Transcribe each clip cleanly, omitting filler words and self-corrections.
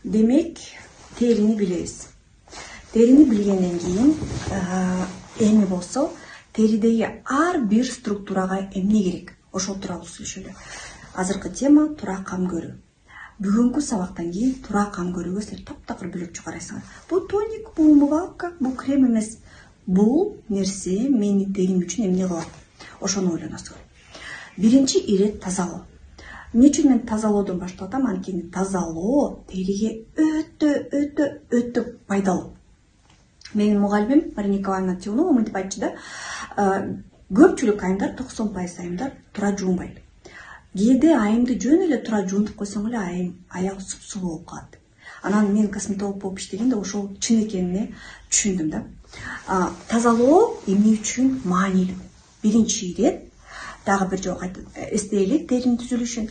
Демек, терини билебиз. Терини билгенден кийин эми болсо, теридеги ар бир структурага эмне керек? Ошол тууралуу сүйлөшөлү. Азыркы тема туура кам көрүү. Бүгүнкү сабактан кийин туура кам көрүүгө силер таптакыр бөлөк чыгарасыңар. Бул тоник, бул умывалка, бул крем эмес. Бул нерсе менин терим үчүн эмне кылат? Ошону ойлоносуңар. Биринчи ирет тазалоо. Эмне үчүн мен тазалоодон баштап атам? Анткени тазалоо териге өтө пайдалуу. Менин мугалимим Марина Николаевна Тионова мынтип айтчу да, көпчүлүк айымдар, 90% айымдар туура жуунбайт. Кээде айымды жөн эле туура жуунтуп койсоң эле айым аял супсуу болуп калат. Анан мен косметолог болуп иштегенде ошол чын экенине түшүндүм да. Тазалоо эмне үчүн маанилүү? Биринчи ирет, дагы бир жолу эстейли теринин түзүлүшүн.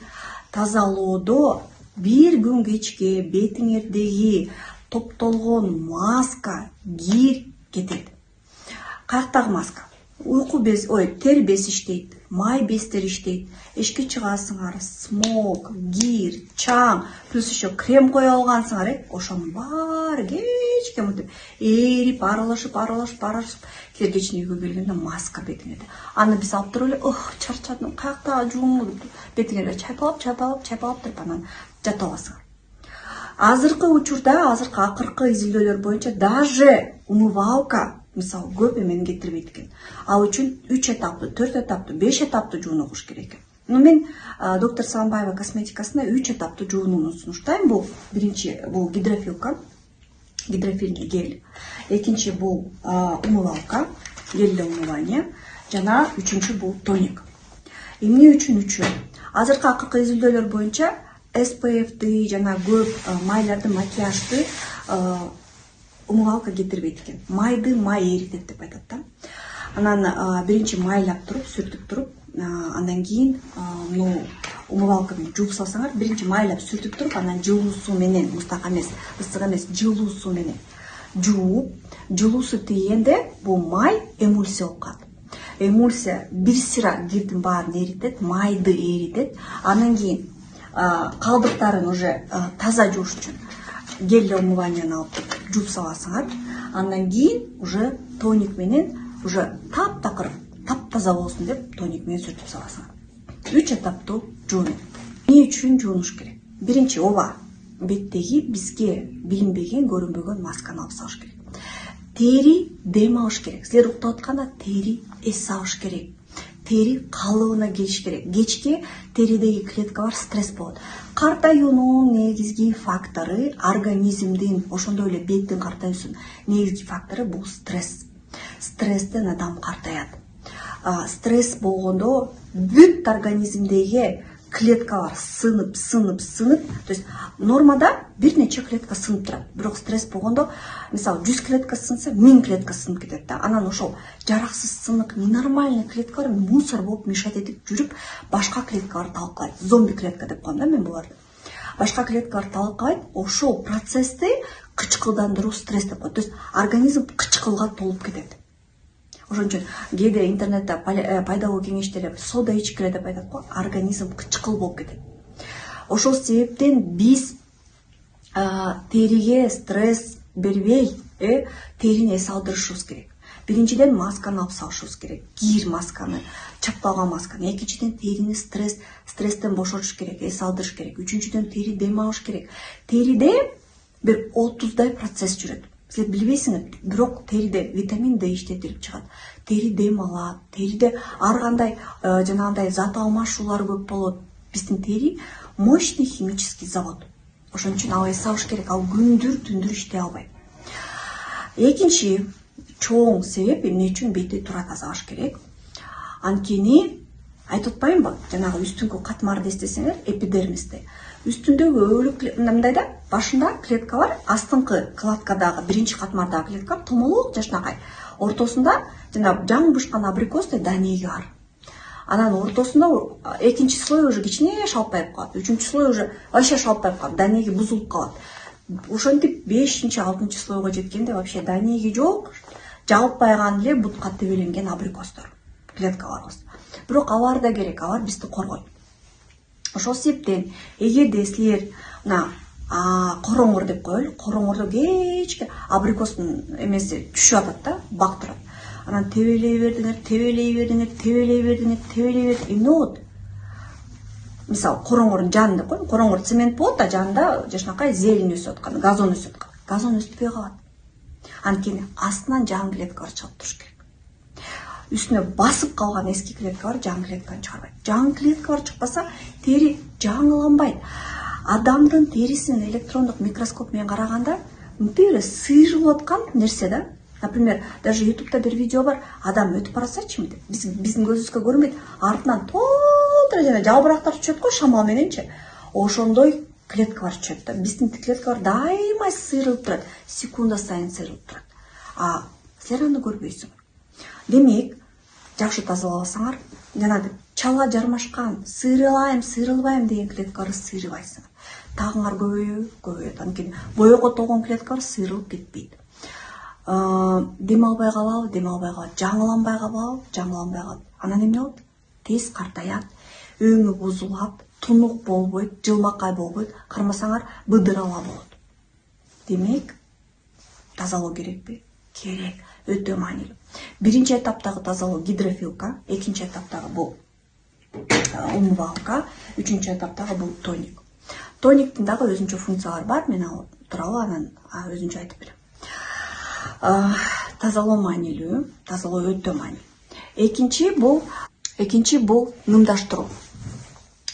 Тазалоодо бир күн кечке бетиңердеги топтолгон маска, кир кетет. Каяктагы маска? Уйку без, тери без иштейт, май бездер иштейт. Эшикке чыгасыңар, смог, кир, чаң, плюс еще крем кое алгансыңар, ошонун баары кечке мынтип эрип, аралашып, кечээ кечин үйгө келгенде маска бетиңерде. Аны биз алып туруп эле, чарчадым, каяктагы жуумду бетиңерде чайпалап туруп анан жата аласыңар. Азыркы учурда, акыркы изилдөөлөр боюнча даже умывалка мисалы көп эмени кетирбейт экен. Ал үчүн 3 этаптуу, 4 этаптуу, 5 этаптуу жуунуш керек экен. Мен доктор Саламбаева косметикасында 3 этаптуу жуунууну сунуштайм. Бул биринчи бул гидрофилка, гидрофильный гель. Экинчи бул умывалка, гель для умывания. Жана үчүнчү бул тоник. Эмне үчүн 3? Азыркы акыркы изилдөөлөр боюнча SPF-ды жана көп майларды, макияжды умывалка кетирбейт экен. Майды май эритет деп айтат да. Анан биринчи майлап туруп, сүртүп туруп, андан кийин умывалка менен жууп салсаңар, биринчи майлап сүртүп туруп, анан жылуу суу менен, мустак эмес, ысык эмес, жылуу суу менен жууп, жылуу суу тийгенде бул май эмульсия болуп калат. Эмульсия бир сыра кирдин баарын эритет, майды эритет. Андан кийин калдыктарын уже таза жууш үчүн гель для умыванияны алып жууп саласыңар. Андан кийин уже тоник менен уже таптакыр, таптаза болсун деп тоник менен сүртүп саласыңар. 3 этаптуу жуунуу. Эмне үчүн жуунуш керек? Биринчи беттеги бизге билинбеген, көрүнбөгөн масканы алып салыш керек. Тери дем алыш керек. Силер уктап атканда тери эс алыш керек. Тери калыбына келиш керек. Кечке теридеги клеткалар стресс болот. Картаюунун негизги фактору организмдин, ошондой эле беттин картаюусунун негизги фактору бул стресс. Стресстен адам картаят. Стресс болгондо бүт организмдеги клеткалар сынып. То есть нормада бир нече клетка сынып турат. Бирок стресс болгондо, мисалы 100 клетка сынса, 1000 клетка сынып кетет да. Анан ошол жараксыз сынык, ненормальный клеткалар мусор болуп мешать этип жүрүп, башка клеткалар талкалайт. Зомби клетка деп коем да мен буларды. Башка клеткалар талкалайт, ошол процессти кычкылдандыруу стресс деп коет. То есть организм кычкылга толуп кетет. Ошон үчүн кээде интернетте пайда болуу кеңештер сода ичкиле деп айтат го, организм кычкыл болуп кетет. Ошол себептен биз териге стресс бербей, терини эс алдырышыбыз керек. Биринчиден масканы алып салышыбыз керек. Кир масканы, чапталган масканы. Экинчиден терини стресстен бошотуш керек, эс алдырыш керек. Үчүнчүдөн тери дем алыш керек. Териде бир 30дай процесс жүрөт. Силер билбейсиңер, бирок териде витамин D иштетилип чыгат. Тери дем алат, териде ар кандай жанагындай зат алмашуулар көп болот. Биздин тери мощный химический завод. Ошон үчүн ал эс алыш керек, ал күндүр түндүр иштей албайт. Экинчи чоң себеп эмне үчүн бетти туура тазалаш керек? Анткени айтып атпаймынбы, жанагы үстүңкү катмарды эстесеңер, эпидермисте. Үстүндөгү өлүк мындайда башында клеткалар, астыңкы кладкадагы биринчи катмардагы клеткалар томолок жашнакай. Ортосунда жана жаңы бышкан абрикостой данеги бар. Анан ортосунда экинчи слой уже кичине шалпайып калат. Үчүнчү слой уже вообще шалпайып калат, данеги бузулуп калат. Ошентип 5-6 слойго жеткенде вообще данеги жок, жалпайган эле бутка тебеленген абрикостор, клеткаларыбыз. Бирок алар да керек, алар бизди коргойт. Ошол себептен эгерде силер короңур деп коелу. Короңурду кечке абрикостун эмеси түшүп атат да, бак турат. Анан тебелей бердиңер, эмне болот? Мисалы, короңурдун жанында деп коелу. Короңур цемент болот да, жанында жашынакай зелень өсүп аткан, газон өсүп аткан. Газон өспөй калат. Анткени астынан жаңы клеткалар чыгып туруш керек. Үстүнө басып калган эски клетка бар, жаңы клетканы чыгарбайт. Жаңы клеткалар чыкпаса, тери жаңыланбайт. Адамдын терисин электрондук микроскоп менен караганда мынтип эле сыйрылып аткан нерсе да. Например, даже YouTube'да бир видео бар. Адам өтүп барасачы мынтип. Биздин көзүбүзгө көрүнбөйт. Артынан толтура жана жалбырактар түшөт го шамал мененчи. Ошондой клеткалар түшөт да. Биздин клеткалар дайыма сыйрылып турат. Секунда сайын сыйрылып турат. Силер аны көрбөйсүңөр. Демек, жакшы тазалабасаңар, жана чала жармашкан, сыйрылбайм деген клеткаларды сыйрыбайсыңар. Тагыңар көбөйөт. Анткени боёго толгон клеткалар сыйрылып кетпейт. Дем албай калабы, жаңыланбай калат. Анан эмне болот? Тез картаят, өңү бузулат, тунук болбойт, жылмакай болбойт, кармасаңар быдырала болот. Демек, тазалоо керекпи? Керек, өтө маанилүү. Биринчи этаптагы тазалоо гидрофилка, экинчи этаптагы бул умывалка, үчүнчү этаптагы бул тоник. Тониктин дагы өзүнчө функциялары бар, мен ал тууралуу анан өзүнчө айтып берем. Тазалоо маанилүү, тазалоо өтө маанилүү. Экинчи бул нымдаштыруу.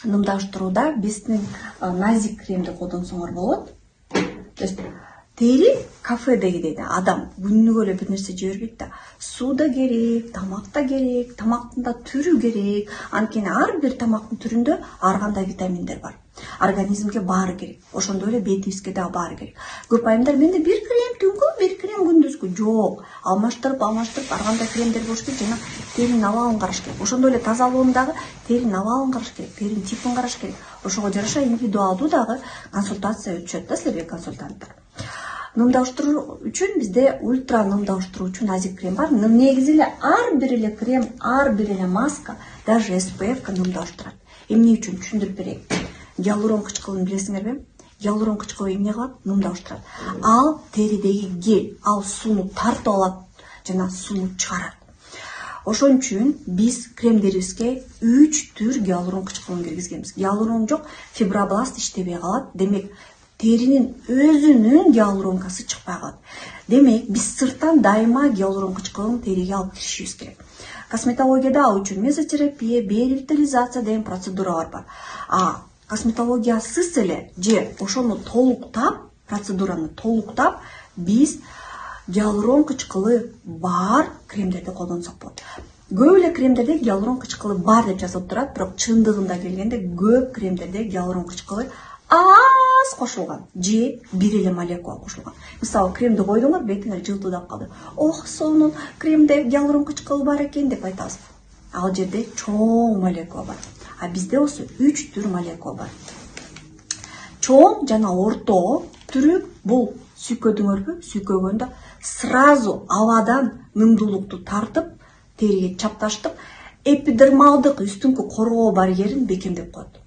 Нымдаштырууда биздин назик кремди колдонсоңор болот. То есть тери кафедегидей адам күнүгө эле бир нерсе жей бербейт да. Суу да керек, тамак да керек, тамактын да түрү керек. Анткени ар бир тамактын түрүндө ар кандай витаминдер бар. Организмге баары керек. Ошондой эле бетибизге да баары керек. Көп айымдар менде бир крем түнкү, бир крем күндүзгү. Жок. Алмаштырып ар кандай кремдер болуш керек жана теринин абалын караш керек. Ошондой эле тазалоодагы теринин абалын караш керек, теринин типин караш керек. Ошого жараша индивидуалдуу дагы консультация өтүшөт да силерге консультанттар. Нымдаштыруу үчүн бизде ультра нымдаштыруучу назик крем бар. Негизи эле ар бир эле крем, ар бир эле маска, даже SPF нымдаштырат. Эмне үчүн түшүндүрүп берейин. Гиалурон кычкылын билесиңерби? Гиалурон кычкылы эмне кылат? Нымдаштырат. Ал теридеги гель, ал сууну тартып алат жана сууну чыгарат. Ошон үчүн биз кремдерибизге 3 түр гиалурон кычкылын киргизгенбиз. Гиалурон жок, фибробласт иштебей калат. Демек, теринин өзүнүн гиалуронкасы чыкпай калат. Демек, биз сырттан дайыма гиалурон кычкылын териге алып киришибиз керек. Косметологияда ал үчүн мезотерапия, биоревитализация деген процедуралар бар. Косметологиясыз эле же ошону процедураны толуктап, биз гиалурон кычкылы бар кремдерди колдонсок болот. Көп эле кремдерде гиалурон кычкылы бар деп жазылып турат, бирок чындыгында келгенде көп кремдерде гиалурон кычкылы аз кошулган же бир эле молекула кошулган. Мисалы, кремди койдуңар, бетиңер жылтылдап калды. Сонун кремде гиалурон кычкылы бар экен деп айтабыз. Ал жерде чоң молекула бар. Бизде болсо 3 түр молекула бар. Чоң жана орто түрү бул сүйкөдүңөрбү? Сүйкөгөндө сразу абадан нымдуулукту тартып, териге чапташтып, эпидермалдык үстүңкү коргоо барьерин бекемдеп коет.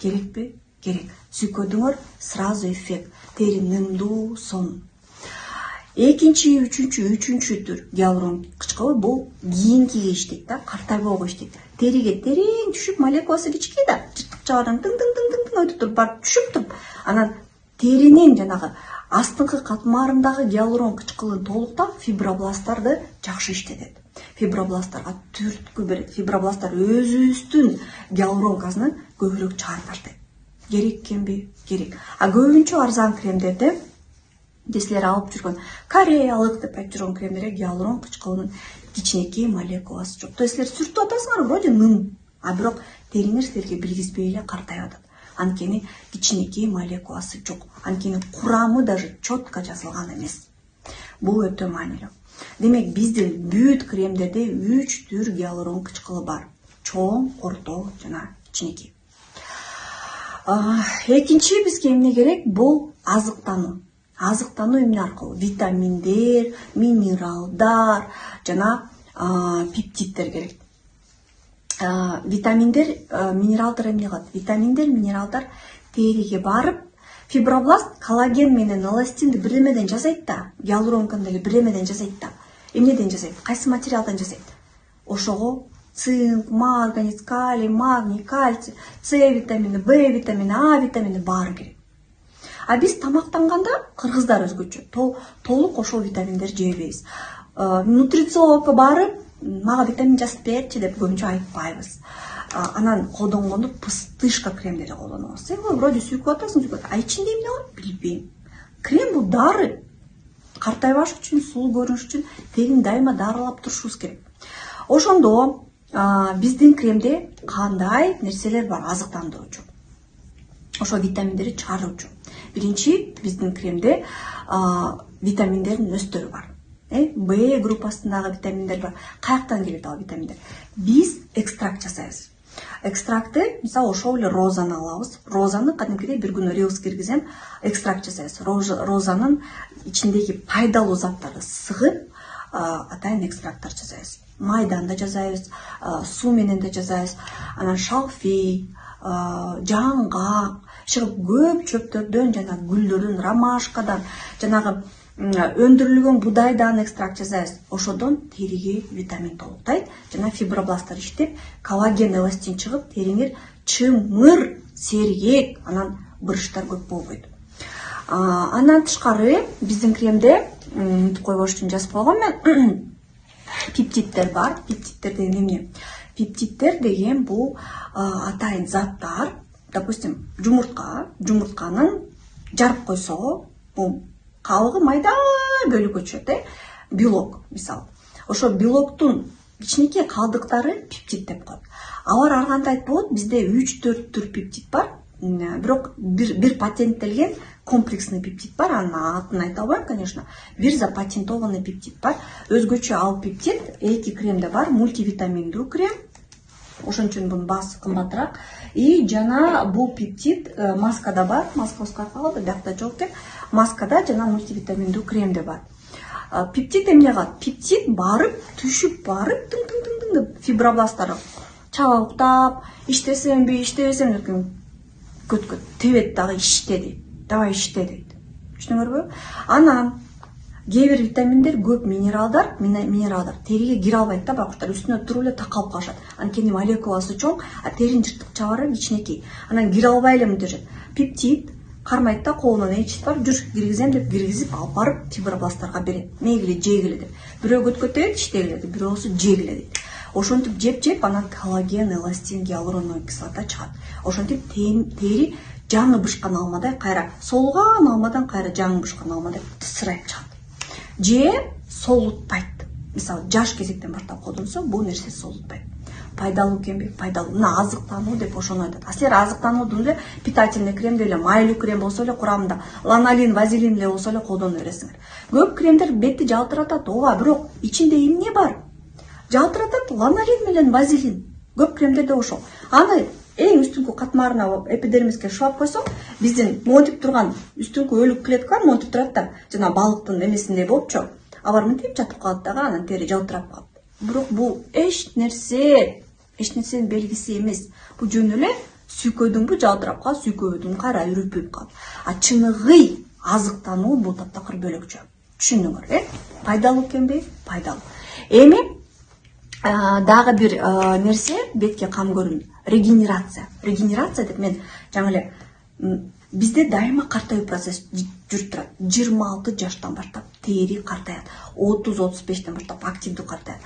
Керекпи? Керек. Сүйкөдүңөр, сразу эффект. Тери нымдуу, сонун. Экинчи, үчүнчү түр гиалурон кычкылы бул кийинкиге иштейт да, картайбоого иштейт. Териге терең түшүп, молекуласы кичке да, жыртыкчалардан тың өтүп туруп барып түшүп туруп, анан теринин жанагы астыңкы катмарындагы гиалурон кычкылын толуктап, фибробласттарды жакшы иштетет. Фибробласттарга түрткү берет. Фибробласттар өзүбүздүн гиалуронкасын көбүрөөк чыгарып таштайт. Керек экенби? Керек. Көбүнчө арзан кремдерде силер алып жүргөн кореялык деп айтып жүргөн кремдерге гиалурон кычкылынын кичинекей молекуласы жок. То есть силер сүртүп атасыңар, вроде ным, бирок териңер силерге билгизбей эле картайып атат. Анткени кичинекей молекуласы жок. Анткени курамы даже четко жазылган эмес. Бул өтө маанилүү. Демек, биздин бүт кремдерде 3 түр гиалурон кычкылы бар. Чоң, орто жана кичинекей. Экинчи бизге эмне керек? Бул азыктануу. Азыктануу эмне аркылуу? Витаминдер, минералдар жана пептиддер керек. Витаминдер, минералдар эмне кылат? Витаминдер, минералдар териге барып, Фибробласт коллаген менен эластинди бир эмеден жасайт да, гиалуронканы деле бир эмеден жасайт да. Эмнеден жасайт? Кайсы материалдан жасайт? Ошого цинк, марганец, калий, магний, кальций, С витамини, В витамини, А витамини баары керек. А биз тамактанганда кыргыздар өзгөчө толук ошол витаминдерди жебейбиз. Нутрициологко барып, мага витамин жазып берчи деп көбүнчө айтпайбыз. Анан колдонгондо пустышка кремдерди колдонобуз. Вроде сүйкүп атасың, а ичинде эмне бар? Билбейм. Крем бул дары. Картайбаш үчүн, сулуу көрүнүш үчүн терини дайыма дарылап турушубуз керек. Ошондо биздин кремде кандай нерселер бар азыктандыруучу? Ошо витаминдерди чыгаруучу. Биринчи, биздин кремде витаминдердин өстөрү бар. Б группасындагы витаминдер бар. Каяктан келет ал витаминдер? Биз экстракт жасайбыз. Экстрактты, мисалы, ошол эле розаны алабыз. Розаны кадимкидей бир күн рилс киргизем, экстракт жасайбыз. Розанын ичиндеги пайдалуу заттарды сыгып, атайын экстракттар жасайбыз. Майдан да жасайбыз, суу менен да жасайбыз. Анан шалфей, жаңгак, көп чөптөрдөн, жана гүлдөрдөн, ромашкадан, жанагы өндүрүлгөн будайдан экстракт жасайбыз. Ошодон териге витамин толуктайт, жана фибробласттар иштеп, коллаген, эластин чыгып, териңер чымыр, сергек, анан бырыштар көп болбойт. Андан тышкары биздин кремде койбош үчүн жазып койгом мен, пептидтер бар. Пептидтер деген эмне? Пептидтер деген бул атайын заттар. Допустим, жумуртканын жарып койсо, бул кабыгы майда бөлүккө түшөт, белок мисалы. Ошо белоктун кичинекей калдыктары пептид деп коет. Алар ар кандай болот? Бизде 3-4 түр пептид бар. Бирок бир патенттелген комплексный пептид бар. Анын атын айта албайм, конечно. Бир запатентованный пептид бар. Өзгөчө ал пептид эки кремде бар. Мультивитаминдүү крем. Ошон үчүн бунун баасы кымбатыраак. И жана бул пептид маскада бар. Маска ускарып калды, биякта жок экен. Маскада жана мультивитаминдүү кремде бар. Пептид эмне кылат? Пептид барып, түшүп барып, тың деп фибробласттар чаба уктап, иштесемби, иштебесем деп көткөт тебет дагы иште дейт. Давай иште дейт. Түшүнүңөрбү? Анан кээ бир витаминдер көп минералдар териге кире албайт да, байкуштар үстүнө туруп эле такалып калышат. Анткени молекуласы чоң, а теринин жыртык чабары кичинекей. Анан кире албай эле мынтежет. Пептид кармайт да, колунан эчит бар, жүр киргизем деп киргизип алып барып фибробласттарга берет. Мегиле, жегиле деп. Бирөө көткөтөйт, иштегиле деп, бирөөсү жегиле дейт. Ошентип жеп, анан коллаген, эластин, гиалуроновая кислота чыгат. Ошентип тери жаңы бышкан алмадай кайра солган алмадан кайра жаңы бышкан алмадай тысырайып чыгат. Же солутпайт. Мисалы, жаш кезектен баштап колдонсо, бул нерсе солутпайт. Пайдалуу экенби? Пайдалуу. Мына азыктануу деп ошону айтат. А силер азыктануудун эле питательный крем эле, майлуу крем болсо эле, курамында ланолин, вазелин эле болсо эле колдоно бересиңер. Көп кремдер бетти жалтыратат, ооба, бирок ичинде эмне бар? Жалтыратат ланолин менен вазелин. Көп кремдерде ошол. Аны эң үстүнкү катмарына эпидермиске шылап койсоң, биздин монтип турган үстүнкү өлүк клеткалар монтип турат да, жана балыктын эмесиндей болупчу. Алар мынтип жатып калат дагы, анан тери жалтырап калат. Бирок бул эч нерсенин белгиси эмес. Бул жөн эле сүйкөдүңбү жалтырап калат, сүйкөбөдүң кайра үрүпүп калат. А чыныгы азыктануу бул таптакыр бөлөкчө. Түшүндүңөр, Пайдалуу экенби? Пайдалуу. Эми дагы бир нерсе бетке кам көрүнүп, регенерация деп мен жаңы эле бизде дайыма картайуу процесс жүрүп турат. 26 жаштан баштап тери картаят. 30-35тен баштап активдүү картаят.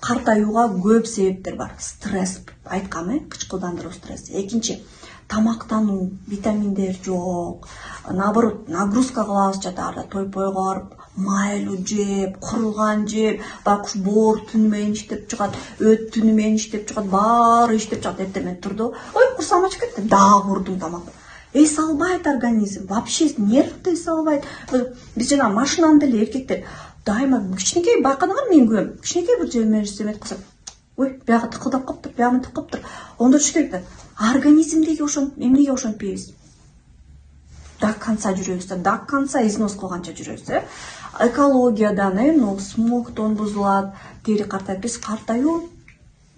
Картаюуга көп себептер бар. Стресс, айткам, кычкылдандыруу стресс. Экинчи, тамактануу, витаминдер жок. Наоборот, нагрузка кылабыз жатаарда, той-пойго барып, майлуу жеп, курулган жеп, байкуш боор түнү менен иштеп чыгат, өт түнү менен иштеп чыгат, баары иштеп чыгат, эртең менен турду. Ой, курсам ачып кетти, дагы курдум тамак. Эс албайт организм, вообще нервди эс албайт. Биз жана машинаны деле эркектер дайыма кичинекей байкадыңарбы, мен көрөм. Кичинекей бир жер кылса, ой, бияга тыкылдап калыптыр, бияга тыкып калыптыр. Ондуруш керек да. Организмдеги ошон эмнеге ошентпейбиз? До конца жүрөбүз, до конца износ кылганча жүрөбүз. Экологиядан, смогтон бузулат, тери картайт. Биз картаюу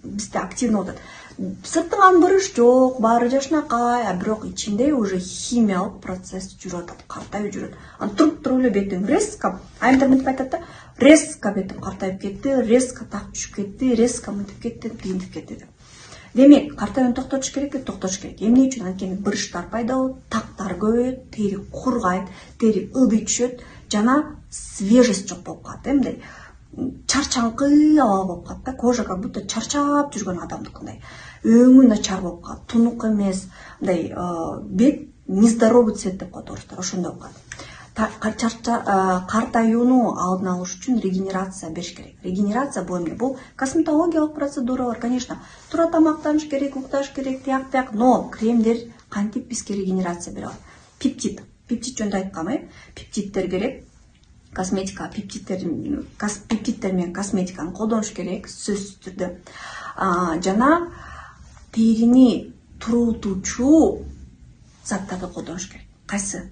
бизде активно болот. сыртынан бұрыш жоқ, бары жашнакай, бирок ичинде уже химиялык процесс жүрөт, картайып жүрөт. Аны туруп эле бетиң резко, айымдар мынтип айтат да, резко бетим картайып кетти, резко так түшүп кетти, резко мынтип кетти, кийинтип кетти деп. Демек, картаюуну токтотуш керек, токтотуш керек. Эмне үчүн? Анткени бырыштар пайда болот, тактар көбөйөт, тери кургайт, тери ыдый түшөт, жана свежесть жок болуп калат, мындай чарчаңкы абал болуп калат да, кожа как будто чарчап жүргөн адамдыкындай. Өңү начар болуп калат, тунук эмес, мындай бет нездоровый цвет деп коет орустар, ошондой болуп калат. Картаюуну алдын алыш үчүн регенерация бериш керек. Регенерация бул эмне? Бул косметологиялык процедуралар, конечно. Туура тамактаныш керек, укташ керек, тияк, но кремдер кантип бизге регенерация бере алат? Пептид жөнүндө айткам, пептиддер керек. Косметика, пептиддер менен косметиканы колдонуш керек, сөзсүз түрдө. Жана терини туруутуучу заттарды колдонуш керек. Кайсы?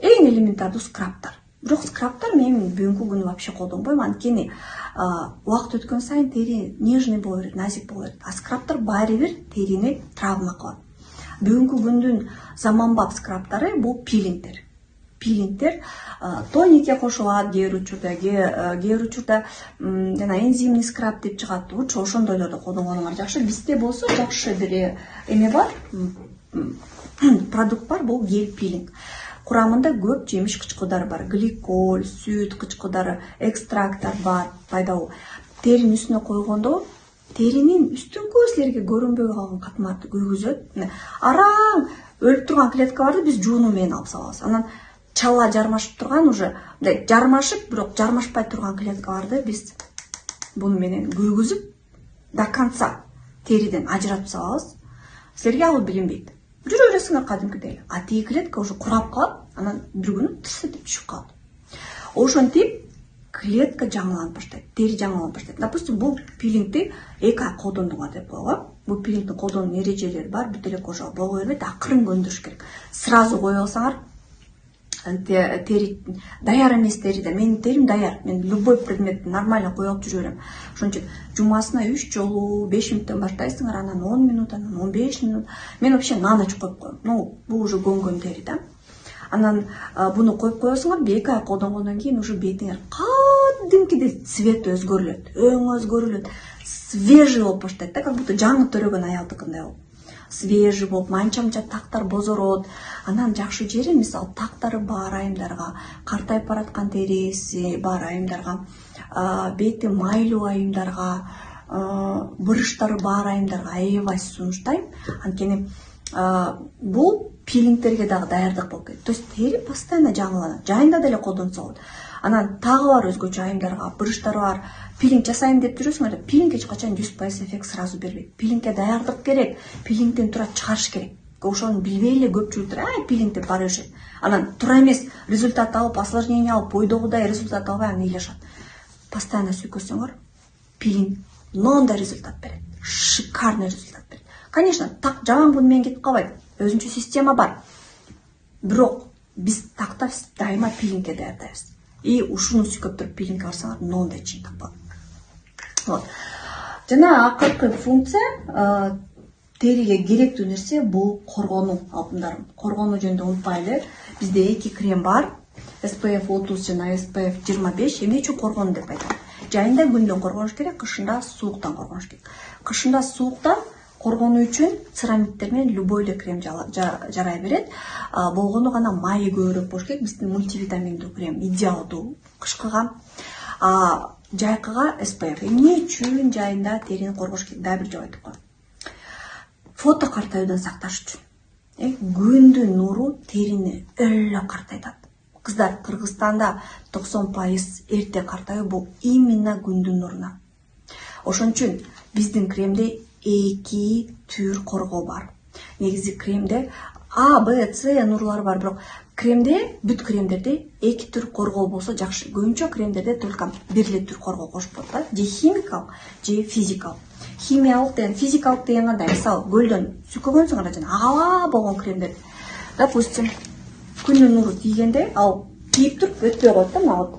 Эң элементардуу скрабтар. Бирок скрабтар мен бүгүнкү күнү вообще колдонбойм, анткени убакыт өткөн сайын тери нежный боло берет, назик боло берет. А скрабтар баары бир терини травма кылат. Бүгүнкү күндүн заманбап скрабтары бул пилингдер. Тоникке кошулат, кээ бир учурда жана энзимный скраб деп чыгат. Лучше ошондойлорду колдонгонуңар жакшы. Бизде болсо жакшы бир эме бар, продукт бар, бул гель пилинг. Курамында көп жемиш кычкылдары бар, гликоль, сүт кычкылдары, экстракттар бар, пайдалуу. Теринин үстүнө койгондо теринин үстүңкү силерге көрүнбөй калган катмарды күйгүзөт. Араң өлүп турган клетка барды биз жуунуу менен алып салабыз. Анан чала жармашып турган уже, мындай жармашып, бирок жармашпай турган клеткаларды биз буну менен күйгүзүп до конца териден ажыратып салабыз. Силерге ал билинбейт. Жүрө бересиңер кадимкидей. А тиги клетка уже курап калат, анан бир күнү тырс этип түшүп калат. Ошентип клетка жаңыланып баштайт, тери жаңыланып баштайт. Допустим, бул пилингди 2 ай колдондуңар деп коелу. Бул пилингдин колдонуу эрежелери бар, бүт эле кожага боло бербейт, акырын көндүрүш керек. Сразу кое алсаңар, тери даяр эмес териде. Менин терим даяр. Мен любой предмет нормально кое алып жүрө берем. Ошон үчүн жумасына 3 жолу 5 мүнөттөн баштайсыңар, анан 10 мүнөт, анан 15 мүнөт. Мен вообще на ночь коюп коем. Бул уже көнгөн тери да. Анан буну коюп коесуңар, 2 ай колдонгондон кийин уже бетиңер кадимкидей цвет өзгөрүлөт, өң өзгөрүлөт, свежий болуп баштайт да, как будто жаңы төрөгөн аялдыкындай болуп. Свежий болуп, манча тактар бозорот. Анан жакшы жери, мисалы, тактары бар айымдарга, картайып бараткан териси бар айымдарга, бети майлуу айымдарга, бырыштары бар айымдарга аябай сунуштайм. Анткени бул пилингдерге дагы даярдык болуп кетет. То есть тери постоянно жаңыланат. Жайында деле колдонсо болот. Анан тагы бар өзгөчө айымдарга, бырыштары бар, пилинг жасайм деп жүрөсүңөр да, пилинг эч качан 100% эффект сразу бербейт. Пилингге даярдык керек, пилингден тура чыгарыш керек. Ошону билбей эле көпчүлүктөр пилинг деп бара беришет. Анан тура эмес результат алып, осложнение алып, ойдогудай результат албай анан ыйлашат. Постоянно сүйкөсөңөр, пилинг мындай результат берет. Шикарный результат берет. Конечно, так жаман күн менен кетип калбайт. Өзүнчө система бар. Бирок биз такта дайыма пилингге даярдайбыз. И ушуну сүйкөп туруп пилингге барсаңар, мындай чыйынтык болот. Вот. Жана акыркы функция териге керектүү нерсе бул коргонуу, алтындарым. Коргонуу жөнүндө унутпайлы. Бизде 2 крем бар. SPF 30 жана SPF 25. Эмне үчүн коргонуу деп айтам? Жайында күндөн коргонуш керек, кышында сууктан коргонуш керек. Кышында сууктан коргонуу үчүн церамиттер менен любой эле крем жарай берет. Болгону гана майы көбүрөөк болуш керек. Биздин мультивитаминдүү крем идеалдуу кышкыга. Жайкыга SPF. Эмне үчүн жайында терини коргош керек? Да бир жолу айтып коем. Фото картаюудан сакташ үчүн. Күндүн нуру терини өлө картайтат. Кыздар, Кыргызстанда 90% эрте картаюу бул именно күндүн нуруна. Ошон үчүн биздин кремде 2 түр коргоо бар. Негизи кремде А, Б, С нурлар бар, бирок кремде, бүт кремдерде 2 түр коргоо болсо жакшы. Көбүнчө кремдерде только бир эле түр коргоо кошуп коет, же химикалык, же физикалык. Химиялык деген, физикалык деген кандай? Мисалы, көлдөн сүйкөгөнсүңөр жана ага болгон кремдер. Допустим, күнүн нуру тийгенде, ал тийип туруп өтпөй коет да, мына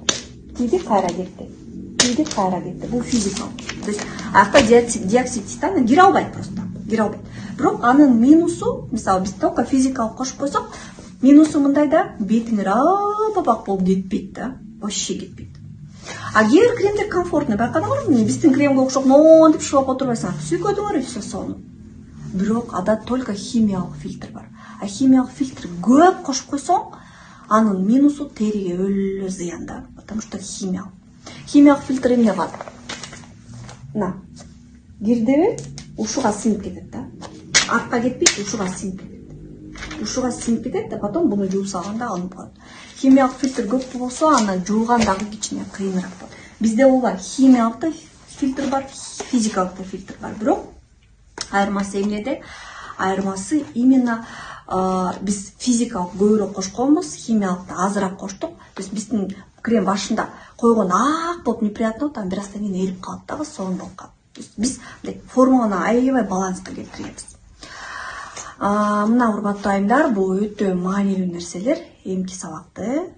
тийди, кайра кетти. Тийди, кайра кетти. Бул физикалык. То есть акта диоксид титана кире албайт просто. кире албайт. Бирок анын минусу, мисалы биз только физикалык кошуп койсок, минусу мындай да, бетиңер апапак болуп кетпейт да, вообще кетпейт. А кээ бир кремдер комфортный, байкадыңарбы? Эмне биздин кремге окшоп монтип шылап отурбайсыңар, сүйкөдүңөр и все сону. Бирок ада только химиялык фильтр бар. А химиялык фильтр көп кошуп койсоң, анын минусу териге өлө зыян да, потому что химиялык. Химиялык фильтр эмне кылат? На, кирдиби ушуга сиңип кетет да. Артка кетпейт, ушуга сиңип кетет. Ушуга сиңип кетет да, потом буну жууп салганда алынып калат. Химиялык фильтр көп болсо, аны жууган дагы кичине кыйыныраак болот. Бизде ооба химиялык да фильтр бар, физикалык да фильтр бар. Бирок айырмасы эмнеде? Айырмасы именно биз физикалык көбүрөөк кошконбуз, химиялыкты азыраак коштук. То есть биздин крем башында койгон ак болуп неприятно болот, бир аздан кийин эрип калат дагы, сонун болуп калат. То есть биз формуланы аябай баланска келтиребиз. Мына урматтуу айымдар, бул өтө маанилүү нерселер. Эмки сабакты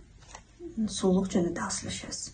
сулук жөнүндө дагы сүйлөшөбүз.